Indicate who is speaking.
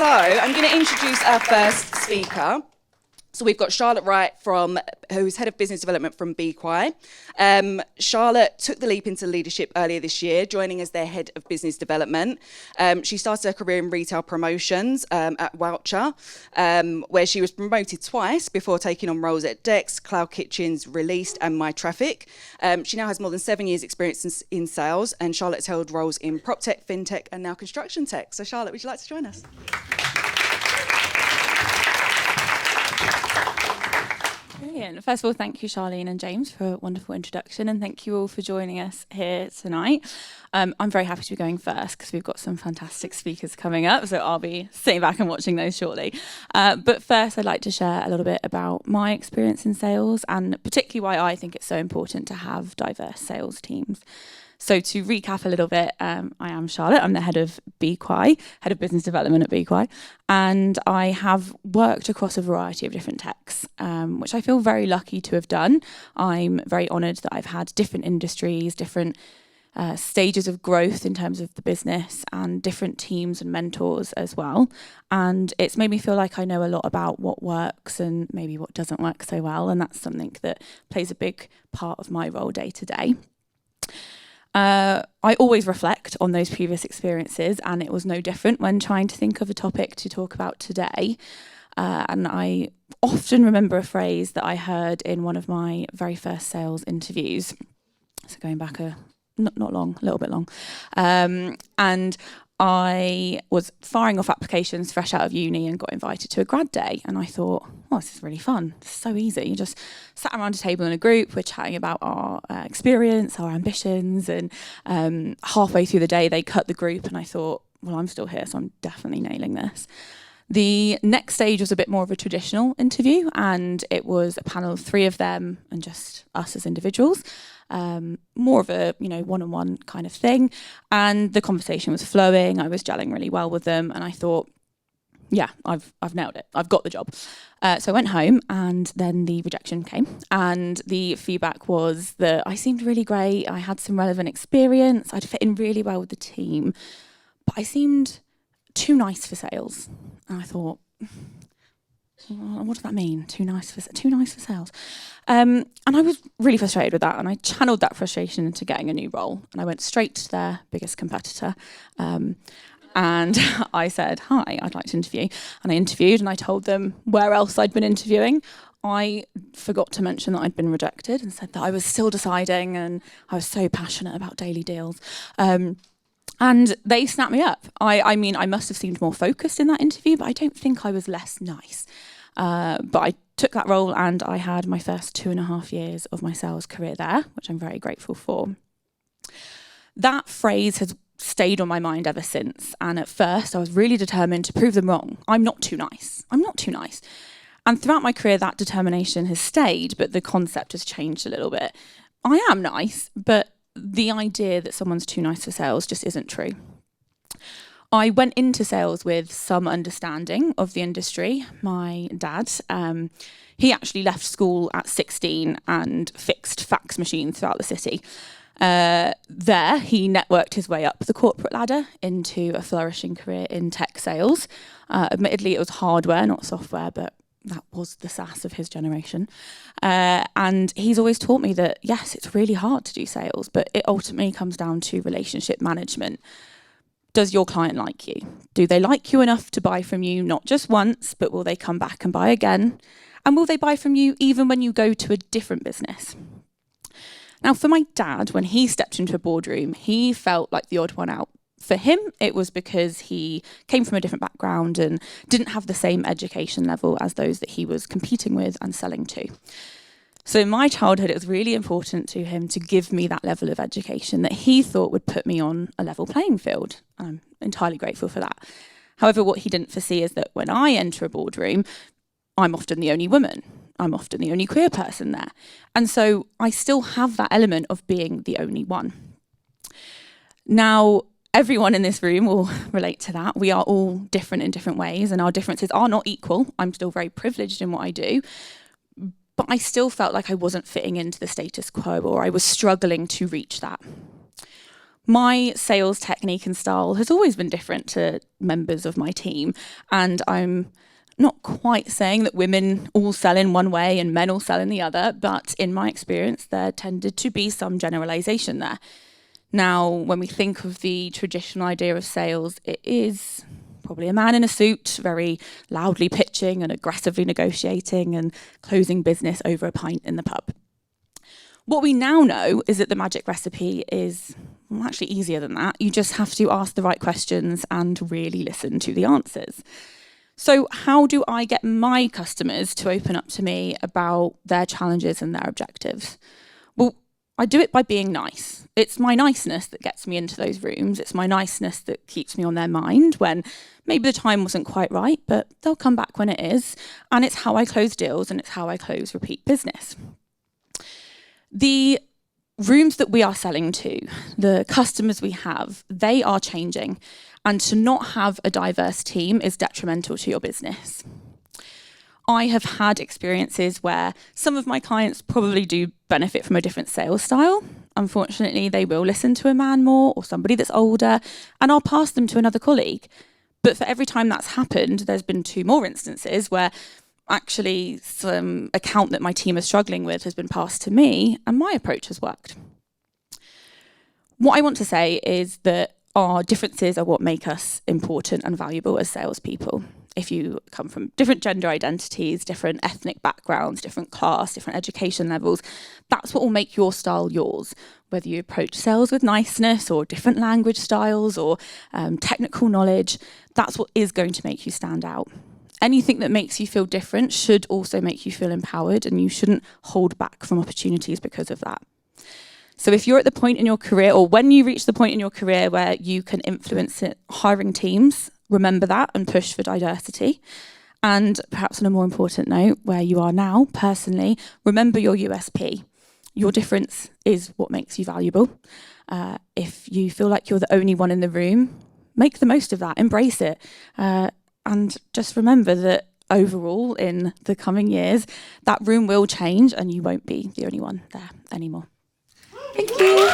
Speaker 1: So I'm going to introduce our first speaker. So we've got Charlotte Wright, who's Head of Business Development from BKWAI. Charlotte took the leap into leadership earlier this year, joining as their Head of Business Development. She started her career in retail promotions at Woucher, where she was promoted twice before taking on roles at Dex, Cloud Kitchens, Released and My Traffic. She now has more than 7 years experience in sales, and Charlotte's held roles in prop tech, fintech and now construction tech. So Charlotte, would you like to join us?
Speaker 2: Brilliant. First of all, thank you, Charlene and James, for a wonderful introduction, and thank you all for joining us here tonight. I'm very happy to be going first because we've got some fantastic speakers coming up, so I'll be sitting back and watching those shortly. But first, I'd like to share a little bit about my experience in sales, and particularly why I think it's so important to have diverse sales teams. So to recap a little bit, I am Charlotte. I'm the head of BKWAI, head of business development at BKWAI, and I have worked across a variety of different techs, which I feel very lucky to have done. I'm very honoured that I've had different industries, different stages of growth in terms of the business, and different teams and mentors as well. And it's made me feel like I know a lot about what works and maybe what doesn't work so well, and that's something that plays a big part of my role day to day. I always reflect on those previous experiences, and it was no different when trying to think of a topic to talk about today. And I often remember a phrase that I heard in one of my very first sales interviews. So going back not long, a little bit long. And I was firing off applications fresh out of uni and got invited to a grad day. And I thought, oh, this is really fun. This is so easy. You just sat around a table in a group. We're chatting about our experience, our ambitions. And halfway through the day, they cut the group. And I thought, well, I'm still here, so I'm definitely nailing this. The next stage was a bit more of a traditional interview. And it was a panel of 3 of them and just us as individuals. More of a one-on-one kind of thing, and the conversation was flowing. I was gelling really well with them, and I thought, yeah, I've nailed it. I've got the job. So I went home, and then the rejection came, and the feedback was that I seemed really great. I had some relevant experience. I'd fit in really well with the team, but I seemed too nice for sales. And I thought, what does that mean? Too nice for sales. And I was really frustrated with that, and I channeled that frustration into getting a new role. And I went straight to their biggest competitor, and I said, "Hi, I'd like to interview." And I interviewed, and I told them where else I'd been interviewing. I forgot to mention that I'd been rejected, and said that I was still deciding, and I was so passionate about daily deals. And they snapped me up. I mean, I must have seemed more focused in that interview, but I don't think I was less nice. But I took that role, and I had my first 2.5 years of my sales career there, which I'm very grateful for. That phrase has stayed on my mind ever since. And at first, I was really determined to prove them wrong. I'm not too nice. And throughout my career, that determination has stayed, but the concept has changed a little bit. I am nice, but the idea that someone's too nice for sales just isn't true. I went into sales with some understanding of the industry. My dad, he actually left school at 16 and fixed fax machines throughout the city. There, he networked his way up the corporate ladder into a flourishing career in tech sales. Admittedly, it was hardware, not software, but that was the SaaS of his generation. And he's always taught me that, yes, it's really hard to do sales, but it ultimately comes down to relationship management. Does your client like you? Do they like you enough to buy from you not just once, but will they come back and buy again? And will they buy from you even when you go to a different business? Now, for my dad, when he stepped into a boardroom, he felt like the odd one out. For him, it was because he came from a different background and didn't have the same education level as those that he was competing with and selling to. So in my childhood, it was really important to him to give me that level of education that he thought would put me on a level playing field. I'm entirely grateful for that. However, what he didn't foresee is that when I enter a boardroom, I'm often the only woman. I'm often the only queer person there. And so I still have that element of being the only one. Now, everyone in this room will relate to that. We are all different in different ways, and our differences are not equal. I'm still very privileged in what I do. But I still felt like I wasn't fitting into the status quo, or I was struggling to reach that. My sales technique and style has always been different to members of my team, and I'm not quite saying that women all sell in one way and men all sell in the other, but in my experience, there tended to be some generalization there. Now, when we think of the traditional idea of sales, it is probably a man in a suit, very loudly pitching and aggressively negotiating and closing business over a pint in the pub. What we now know is that the magic recipe is actually easier than that. You just have to ask the right questions and really listen to the answers. So how do I get my customers to open up to me about their challenges and their objectives? Well, I do it by being nice. It's my niceness that gets me into those rooms. It's my niceness that keeps me on their mind when maybe the time wasn't quite right, but they'll come back when it is. And it's how I close deals and it's how I close repeat business. The rooms that we are selling to, the customers we have, they are changing. And to not have a diverse team is detrimental to your business. I have had experiences where some of my clients probably do benefit from a different sales style. Unfortunately, they will listen to a man more or somebody that's older, and I'll pass them to another colleague. But for every time that's happened, there's been 2 more instances where actually some account that my team is struggling with has been passed to me and my approach has worked. What I want to say is that our differences are what make us important and valuable as salespeople. If you come from different gender identities, different ethnic backgrounds, different class, different education levels, that's what will make your style yours. Whether you approach sales with niceness or different language styles or technical knowledge, that's what is going to make you stand out. Anything that makes you feel different should also make you feel empowered, and you shouldn't hold back from opportunities because of that. So if you're at the point in your career, or when you reach the point in your career where you can influence it, hiring teams, remember that and push for diversity. And perhaps on a more important note, where you are now personally, remember your USP. Your difference is what makes you valuable. If you feel like you're the only one in the room, make the most of that, embrace it. And just remember that overall, in the coming years, that room will change and you won't be the only one there anymore. Thank you.